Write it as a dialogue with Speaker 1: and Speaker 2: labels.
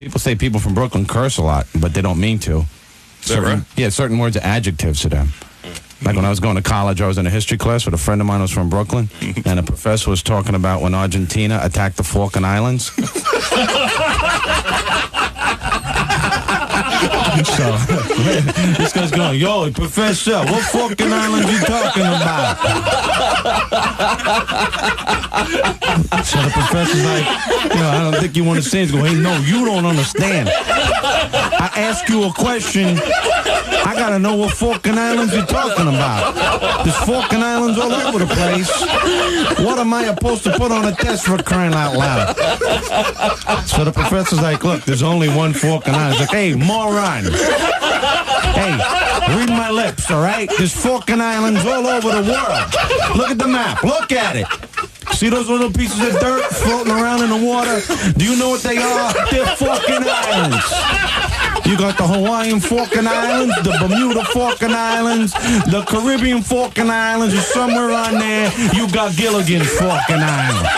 Speaker 1: People say people from Brooklyn curse a lot, but they don't mean to.
Speaker 2: Right?
Speaker 1: Yeah, certain words are adjectives to them. Like when I was going to college, I was in a history class with a friend of mine who was from Brooklyn, and the professor was talking about when Argentina attacked the Falkland Islands. So, this guy's going, yo, Professor, what Falkland Islands you talking about? So the professor's like, I don't think you understand. He's going, hey, no, you don't understand. I ask you a question, I got to know what Falkland Islands you're talking about. There's Falkland Islands all over the place. What am I supposed to put on a test for crying out loud? So the professor's like, look, there's only one Falkland Island. He's like, hey, moron. Hey, read my lips, all right? There's Falkland Islands all over the world. Look at the map. Look at it. See those little pieces of dirt floating around in the water? Do you know what they are? They're Falkland Islands. You got the Hawaiian Falkland Islands, the Bermuda Falkland Islands, the Caribbean Falkland Islands, or somewhere on there, you got Gilligan's Falkland Islands.